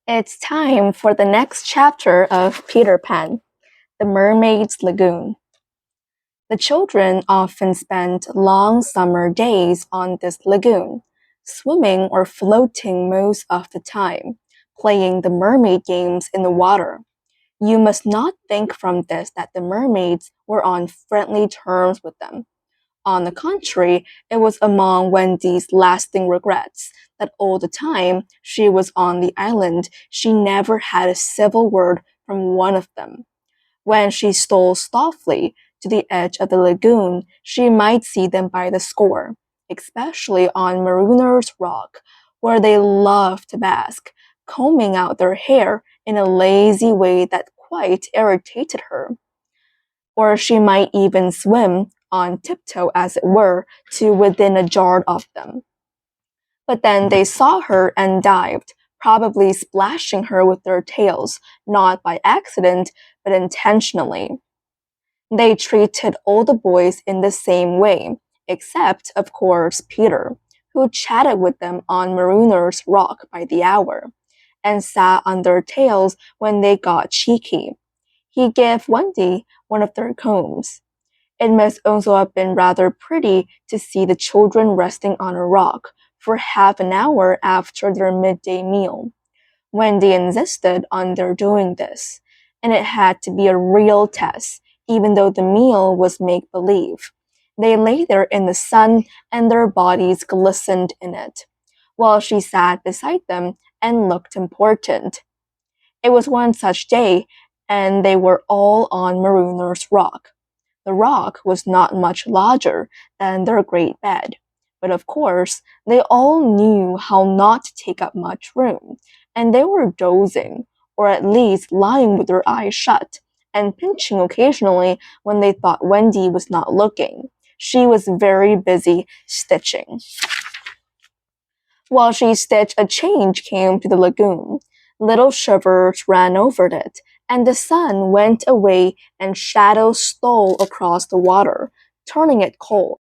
It's time for the next chapter of Peter Pan, The Mermaid's Lagoon. The children often spent long summer days on this lagoon, swimming or floating most of the time, playing the mermaid games in the water. You must not think from this that the mermaids were on friendly terms with them. On the contrary, it was among Wendy's lasting regrets that all the time she was on the island, she never had a civil word from one of them. When she stole softly to the edge of the lagoon, she might see them by the score, especially on Marooner's Rock, where they loved to bask, combing out their hair in a lazy way that quite irritated her. Or she might even swim on tiptoe, as it were, to within a yard of them. But then they saw her and dived, probably splashing her with their tails, not by accident, but intentionally. They treated all the boys in the same way, except, of course, Peter, who chatted with them on Marooner's Rock by the hour, and sat on their tails when they got cheeky. He gave Wendy one of their combs. It must also have been rather pretty to see the children resting on a rock for half an hour after their midday meal. Wendy insisted on their doing this, and it had to be a real test, even though the meal was make believe. They lay there in the sun, and their bodies glistened in it, while she sat beside them and looked important. It was one such day, and they were all on Marooner's Rock. The rock was not much larger than their great bed, but of course they all knew how not to take up much room, and they were dozing, or at least lying with their eyes shut, and pinching occasionally when they thought Wendy was not looking. She was very busy stitching. While she stitched, a change came to the lagoon. Little shivers ran over it, and the sun went away and shadows stole across the water, turning it cold.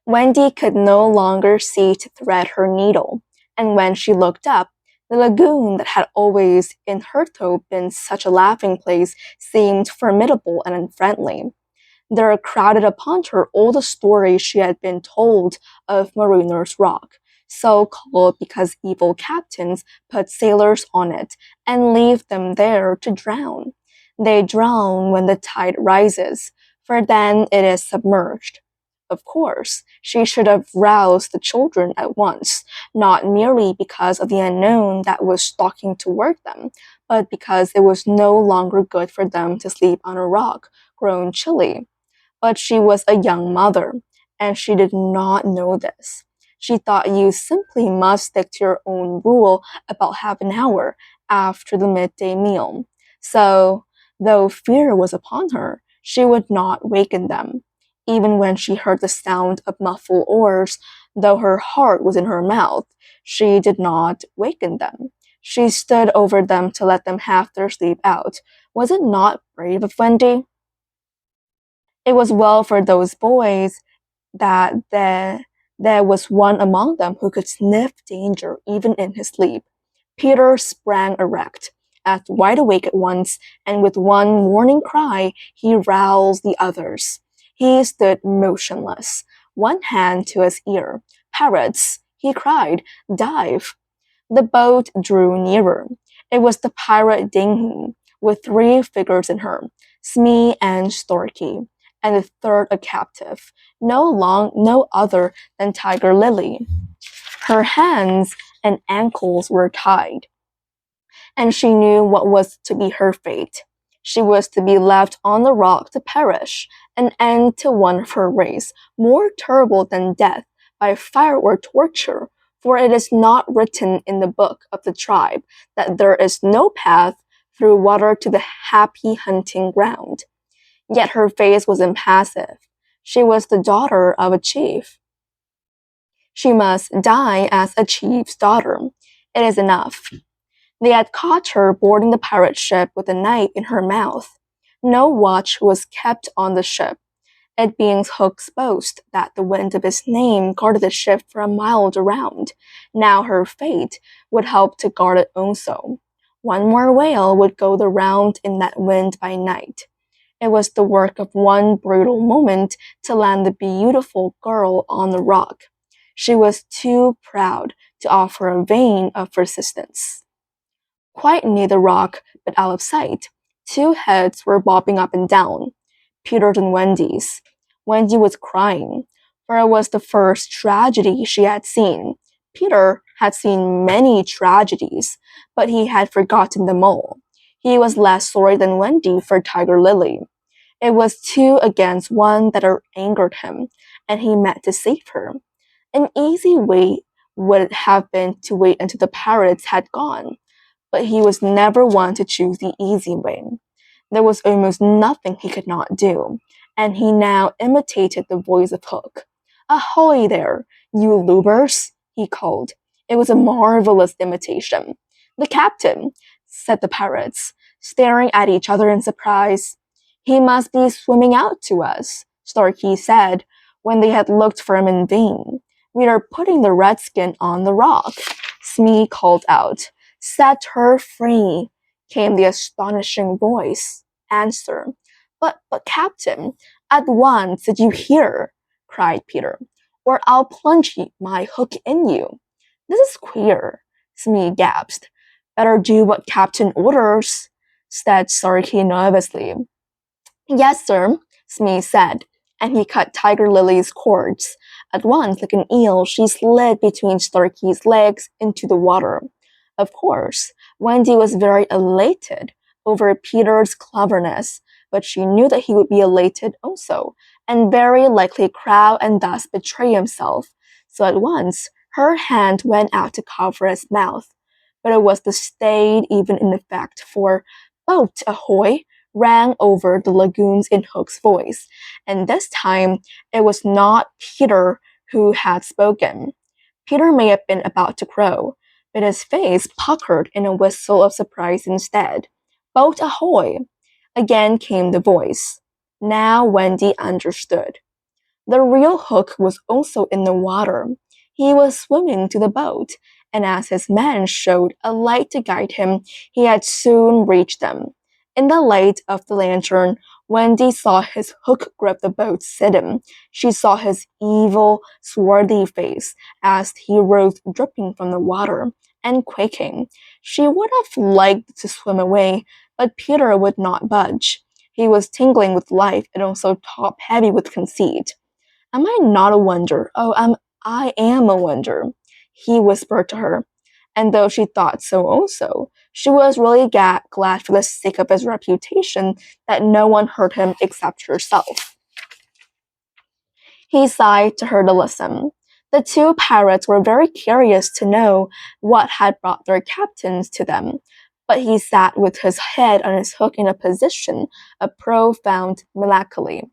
Wendy could no longer see to thread her needle, and when she looked up, the lagoon that had always in her thought been such a laughing place seemed formidable and unfriendly. There crowded upon her all the stories she had been told of Marooner's Rock, so called because evil captains put sailors on it and leave them there to drown. They drown when the tide rises, for then it is submerged. Of course, she should have roused the children at once, not merely because of the unknown that was stalking toward them, but because it was no longer good for them to sleep on a rock grown chilly. But she was a young mother, and she did not know this. She thought you simply must stick to your own rule about half an hour after the midday meal. So, though fear was upon her, she would not waken them. Even when she heard the sound of muffled oars, though her heart was in her mouth, she did not waken them. She stood over them to let them have their sleep out. Was it not brave of Wendy? It was well for those boys that there was one among them who could sniff danger even in his sleep. Peter sprang erect, as wide awake at once, and with one warning cry, he roused the others. He stood motionless, one hand to his ear. Pirates, he cried, dive. The boat drew nearer. It was the pirate dinghy, with three figures in her, Smee and Storky, and the third a captive, no other than Tiger Lily. Her hands and ankles were tied, and she knew what was to be her fate. She was to be left on the rock to perish, an end to one of her race, more terrible than death by fire or torture, for it is not written in the book of the tribe that there is no path through water to the happy hunting ground. Yet her face was impassive. She was the daughter of a chief. She must die as a chief's daughter. It is enough. They had caught her boarding the pirate ship with a knife in her mouth. No watch was kept on the ship, it being Hook's boast that the wind of his name guarded the ship for a mile around. Now her fate would help to guard it also. One more whale would go the round in that wind by night. It was the work of one brutal moment to land the beautiful girl on the rock. She was too proud to offer a vein of resistance. Quite near the rock, but out of sight, two heads were bobbing up and down. Peter's and Wendy's. Wendy was crying, for it was the first tragedy she had seen. Peter had seen many tragedies, but he had forgotten them all. He was less sorry than Wendy for Tiger Lily. It was two against one that angered him, and he meant to save her. An easy way would have been to wait until the pirates had gone, but he was never one to choose the easy way. There was almost nothing he could not do, and he now imitated the voice of Hook. "Ahoy there, you lubers!" he called. It was a marvelous imitation. "The captain," said the pirates, staring at each other in surprise. "He must be swimming out to us," Starkey said, when they had looked for him in vain. "We are putting the redskin on the rock," Smee called out. "Set her free," came the astonishing voice. Answer. But Captain, at once did you hear?" cried Peter. "Or I'll plunge my hook in you." "This is queer," Smee gasped. "Better do what Captain orders," said Starkey nervously. "Yes, sir," Smee said, and he cut Tiger Lily's cords. At once, like an eel, she slid between Starkey's legs into the water. Of course, Wendy was very elated over Peter's cleverness, but she knew that he would be elated also, and very likely cry and thus betray himself. So at once, her hand went out to cover his mouth. But it was the stayed even in effect, for "Boat ahoy!" rang over the lagoons in Hook's voice, and this time it was not Peter who had spoken. Peter may have been about to crow, but his face puckered in a whistle of surprise instead. "Boat ahoy!" Again came the voice. Now Wendy understood. The real Hook was also in the water. He was swimming to the boat, and as his men showed a light to guide him, he had soon reached them. In the light of the lantern, Wendy saw his hook grip the boat's stem. She saw his evil, swarthy face as he rose dripping from the water and quaking. She would have liked to swim away, but Peter would not budge. He was tingling with life and also top-heavy with conceit. "Am I not a wonder? Oh, I am a wonder," he whispered to her. And though she thought so also, she was really glad for the sake of his reputation that no one heard him except herself. He sighed to her to listen. The two pirates were very curious to know what had brought their captains to them, but he sat with his head on his hook in a position of profound melancholy.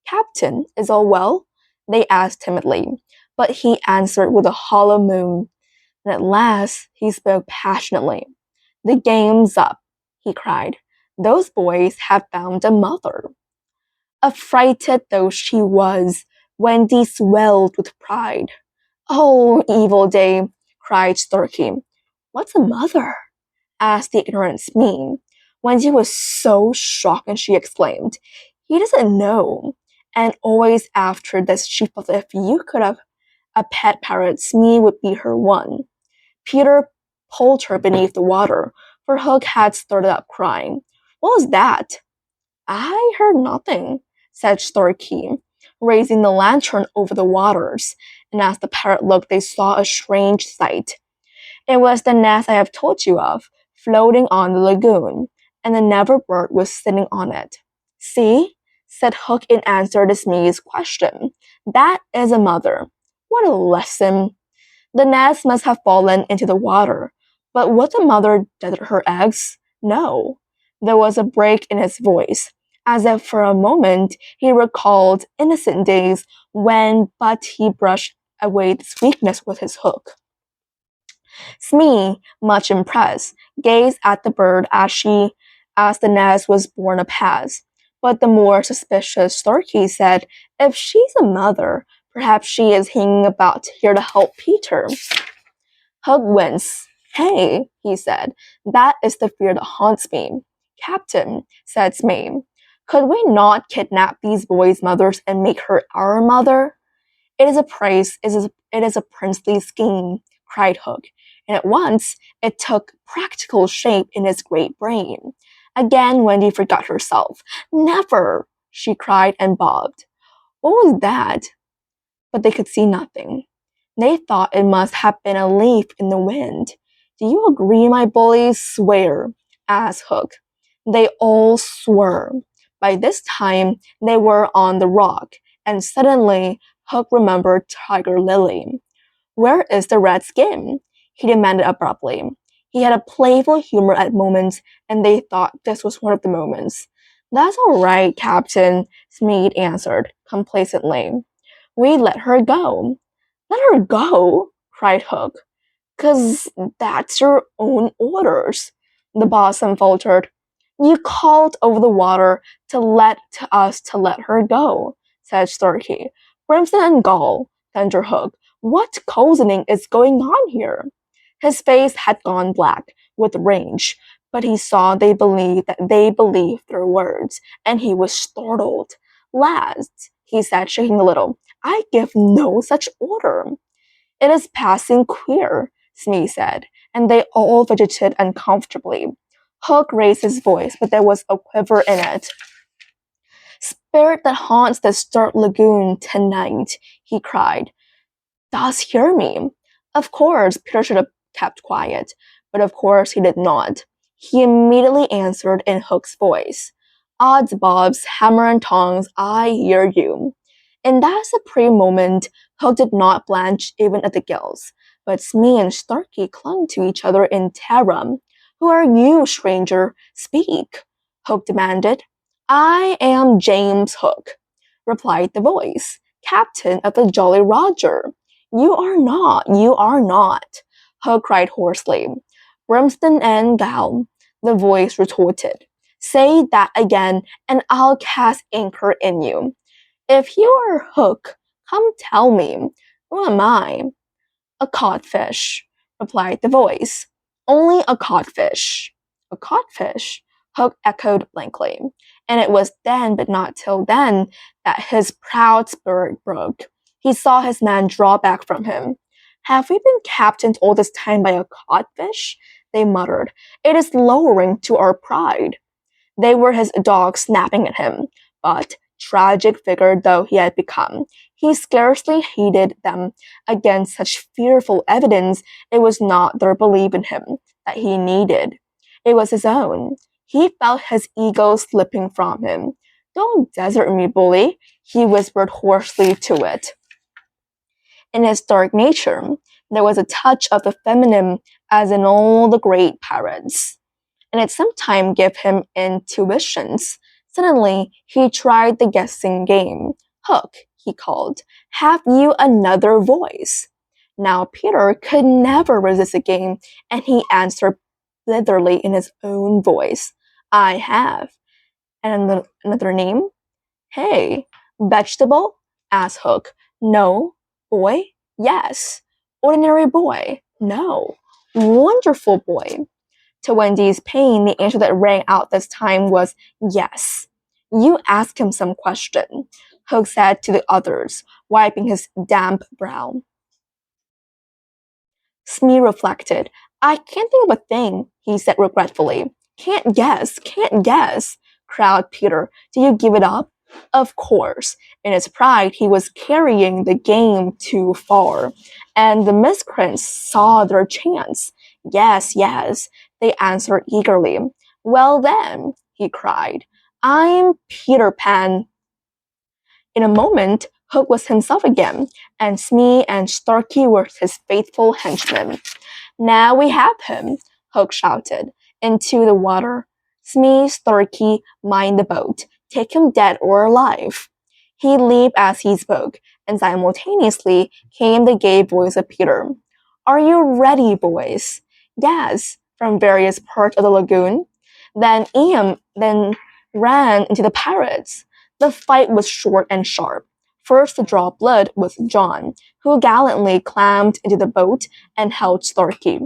"Captain, is all well?" they asked timidly, but he answered with a hollow moan. And at last he spoke passionately. "The game's up," he cried. "Those boys have found a mother." Affrighted though she was, Wendy swelled with pride. "Oh, evil day!" cried Starkey. "What's a mother?" asked the ignorant Smee. Wendy was so shocked and she exclaimed, "He doesn't know." And always after this she felt that if you could have a pet parrot, Smee would be her one. Peter pulled her beneath the water, for Hook had started up crying. "What was that?" "I heard nothing," said Starkey, raising the lantern over the waters, and as the parrot looked they saw a strange sight. It was the nest I have told you of, floating on the lagoon, and the never bird was sitting on it. "See," said Hook in answer to Smee's question. "That is a mother. What a lesson! The nest must have fallen into the water, but would the mother dead her eggs? No." There was a break in his voice, as if for a moment he recalled innocent days when but he brushed away this weakness with his hook. Smee, much impressed, gazed at the bird as the nest was borne apace. But the more suspicious Starkey said, if she's a mother, perhaps she is hanging about here to help Peter. Hug winced. Hey, he said, that is the fear that haunts me. Captain, said Smee, could we not kidnap these boys' mothers and make her our mother? It is a princely scheme, cried Hook, and at once it took practical shape in his great brain. Again Wendy forgot herself. Never, she cried and bobbed. What was that? But they could see nothing. They thought it must have been a leaf in the wind. Do you agree, my bullies? Swear, asked Hook. They all swore. By this time, they were on the rock, and suddenly Hook remembered Tiger Lily. Where is the red skin? He demanded abruptly. He had a playful humor at moments, and they thought this was one of the moments. That's all right, Captain, Smead answered complacently. We let her go. Let her go, cried Hook. 'Cause that's your own orders, the bosun faltered. You called over the water to us to let her go, said Starkey. Brimson and Gall, thundered Hook. What cozening is going on here? His face had gone black with rage, but he saw they believed their words, and he was startled. Lads, he said, shaking a little, I give no such order. It is passing queer, Smee said, and they all fidgeted uncomfortably. Hook raised his voice, but there was a quiver in it. Spirit that haunts this dark lagoon tonight, he cried. Does hear me. Of course, Peter should have kept quiet, but of course he did not. He immediately answered in Hook's voice. Odds bobs, hammer and tongs, I hear you. In that supreme moment, Hook did not blanch even at the gills, but Smee and Starkey clung to each other in terror. Who are you, stranger? Speak, Hook demanded. I am James Hook, replied the voice, captain of the Jolly Roger. You are not, you are not, Hook cried hoarsely. Brimston and Gall, the voice retorted. Say that again, and I'll cast anchor in you. If you are Hook, come tell me. Who am I? A codfish, replied the voice. Only a codfish. A codfish, Hook echoed blankly. And it was then, but not till then, that his proud spirit broke. He saw his men draw back from him. Have we been captained all this time by a codfish? They muttered. It is lowering to our pride. They were his dogs snapping at him, but, tragic figure though he had become, he scarcely heeded them. Against such fearful evidence, it was not their belief in him that he needed. It was his own. He felt his ego slipping from him. Don't desert me, bully, he whispered hoarsely to it. In his dark nature, there was a touch of the feminine as in all the great pirates, and it sometimes gave him intuitions. Suddenly, he tried the guessing game. Hook, he called, have you another voice? Now Peter could never resist a game, and he answered blithely in his own voice. I have. And another name? Hey, vegetable? Asked Hook. No. Boy? Yes. Ordinary boy? No. Wonderful boy. To Wendy's pain, the answer that rang out this time was yes. You ask him some question, Hook said to the others, wiping his damp brow. Smee reflected. I can't think of a thing, he said regretfully. Can't guess, crowed Peter. Do you give it up? Of course. In his pride, he was carrying the game too far, and the miscreants saw their chance. Yes, yes, they answered eagerly. Well then, he cried, I'm Peter Pan. In a moment, Hook was himself again, and Smee and Starkey were his faithful henchmen. Now we have him, Hook shouted, into the water. Smee, Starkey, mind the boat. Take him dead or alive. He leaped as he spoke, and simultaneously came the gay voice of Peter. Are you ready, boys? Yes, from various parts of the lagoon. Then ran into the pirates. The fight was short and sharp. First to draw blood was John, who gallantly climbed into the boat and held Starkey.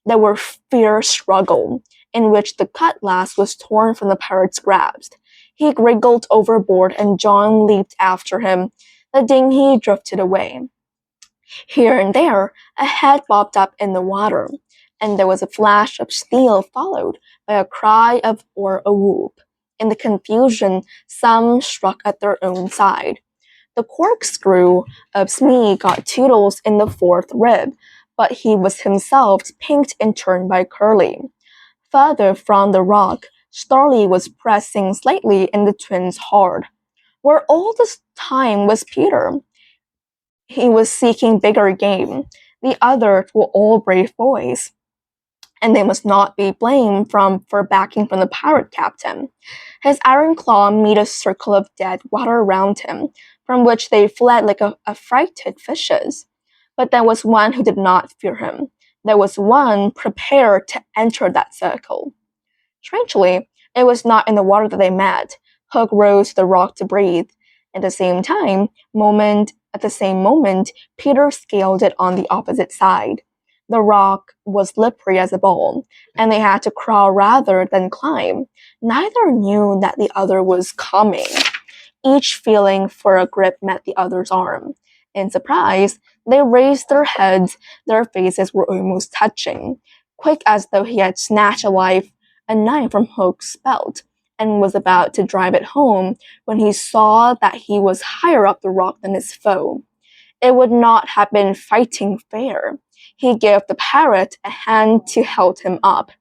There were fierce struggle, in which the cutlass was torn from the pirate's grasp. He wriggled overboard and John leaped after him. The dinghy drifted away. Here and there, a head bobbed up in the water, and there was a flash of steel followed by a cry of or a whoop. In the confusion, some struck at their own side. The corkscrew of Smee got Toodles in the fourth rib, but he was himself pinked and turned by Curly. Further from the rock, Starley was pressing slightly in the twins hard. Where all this time was Peter? He was seeking bigger game. The others were all brave boys, and they must not be blamed for backing from the pirate captain. His iron claw made a circle of dead water around him, from which they fled like affrighted fishes. But there was one who did not fear him. There was one prepared to enter that circle. Strangely, it was not in the water that they met. Hook rose to the rock to breathe. At the same moment, Peter scaled it on the opposite side. The rock was slippery as a ball, and they had to crawl rather than climb. Neither knew that the other was coming. Each feeling for a grip met the other's arm. In surprise, they raised their heads. Their faces were almost touching. Quick as though he had snatched a knife from Hook's belt, and was about to drive it home when he saw that he was higher up the rock than his foe. It would not have been fighting fair. He gave the parrot a hand to hold him up.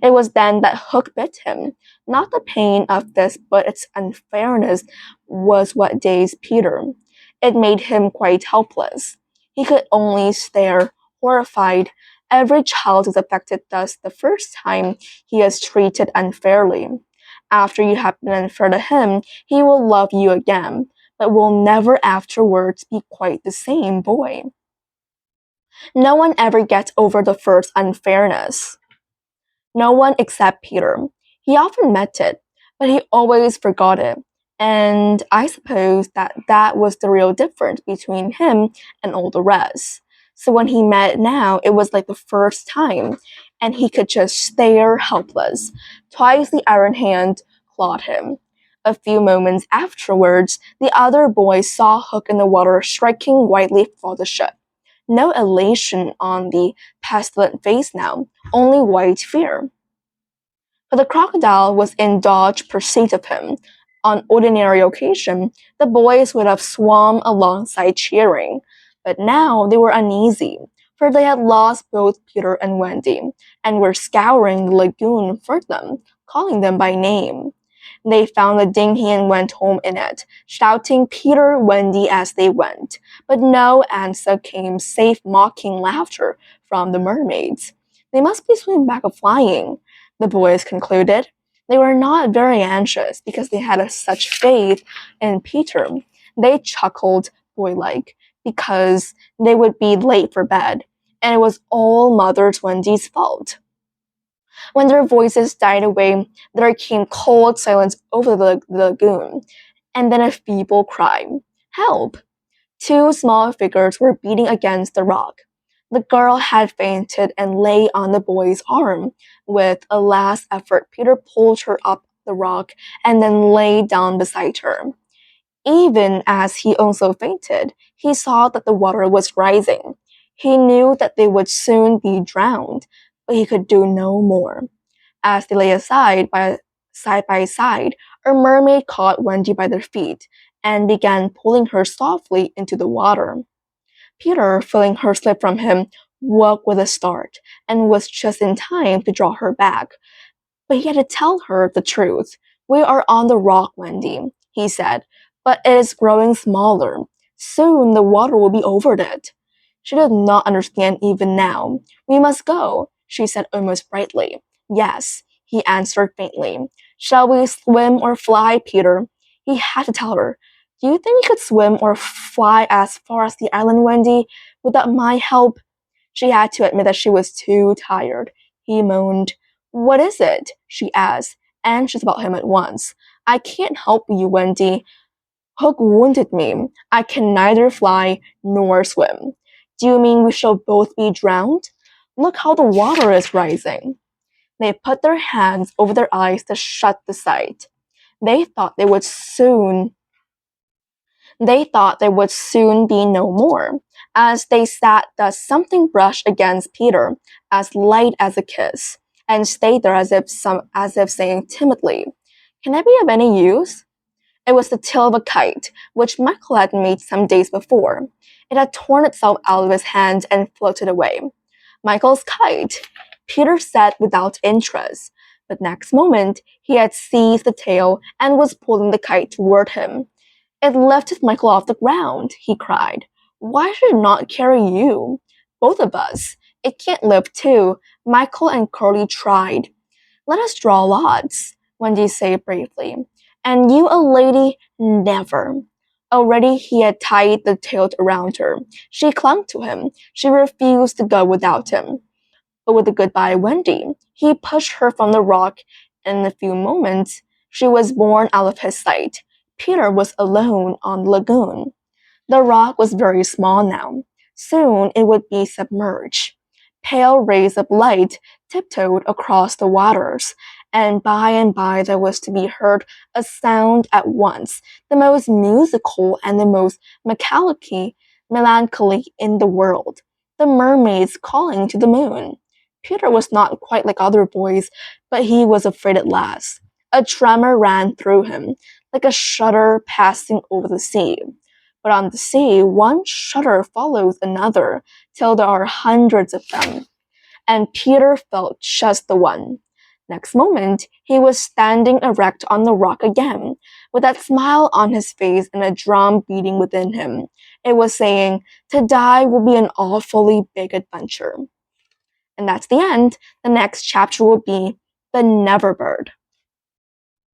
It was then that Hook bit him. Not the pain of this, but its unfairness was what dazed Peter. It made him quite helpless. He could only stare, horrified. Every child is affected thus the first time he is treated unfairly. After you have been unfair to him, he will love you again, but will never afterwards be quite the same boy. No one ever gets over the first unfairness. No one except Peter. He often meant it, but he always forgot it. And I suppose that was the real difference between him and all the rest. So when he met now, it was like the first time, and he could just stare helpless. Twice the iron hand clawed him. A few moments afterwards, the other boys saw Hook in the water striking wildly for the ship. No elation on the pestilent face now, only white fear. But the crocodile was in dodge pursuit of him. On ordinary occasion, the boys would have swum alongside cheering, but now they were uneasy, for they had lost both Peter and Wendy, and were scouring the lagoon for them, calling them by name. They found the dinghy and went home in it, shouting Peter, Wendy as they went, but no answer came save mocking laughter from the mermaids. They must be swimming back or flying, the boys concluded. They were not very anxious because they had such faith in Peter. They chuckled boy-like because they would be late for bed, and it was all Mother Wendy's fault. When their voices died away, there came cold silence over the lagoon, and then a feeble cry. Help! Two small figures were beating against the rock. The girl had fainted and lay on the boy's arm. With a last effort, Peter pulled her up the rock and then lay down beside her. Even as he also fainted, he saw that the water was rising. He knew that they would soon be drowned, but he could do no more. As they lay side by side, a mermaid caught Wendy by their feet and began pulling her softly into the water. Peter, feeling her slip from him, woke with a start and was just in time to draw her back. But he had to tell her the truth. We are on the rock, Wendy, he said, but it is growing smaller. Soon the water will be over it. She did not understand even now. We must go, she said almost brightly. Yes, he answered faintly. Shall we swim or fly, Peter? He had to tell her. Do you think we could swim or fly as far as the island, Wendy, without my help? She had to admit that she was too tired. He moaned. What is it? She asked, anxious about him at once. I can't help you, Wendy. Hook wounded me. I can neither fly nor swim. Do you mean we shall both be drowned? Look how the water is rising. They put their hands over their eyes to shut the sight. They thought they would soon be no more. As they sat thus, something brushed against Peter, as light as a kiss, and stayed there as if saying timidly, "Can I be of any use?" It was the tail of a kite, which Michael had made some days before. It had torn itself out of his hand and floated away. Michael's kite, Peter said without interest, but next moment he had seized the tail and was pulling the kite toward him. "It lifted Michael off the ground," he cried. "Why should it not carry you? Both of us. It can't lift two." Michael and Curly tried. "Let us draw lots," Wendy said bravely. "And you a lady? Never." Already he had tied the tail around her. She clung to him. She refused to go without him. But with a goodbye, Wendy, he pushed her from the rock, and in a few moments she was borne out of his sight. Peter was alone on the lagoon. The rock was very small now. Soon it would be submerged. Pale rays of light tiptoed across the waters, and by there was to be heard a sound at once, the most musical and the most melancholy in the world. The mermaids calling to the moon. Peter was not quite like other boys, but he was afraid at last. A tremor ran through him, like a shudder passing over the sea. But on the sea, one shudder follows another, till there are hundreds of them. And Peter felt just the one. Next moment, he was standing erect on the rock again, with that smile on his face and a drum beating within him. It was saying, "To die will be an awfully big adventure." And that's the end. The next chapter will be The Never Bird.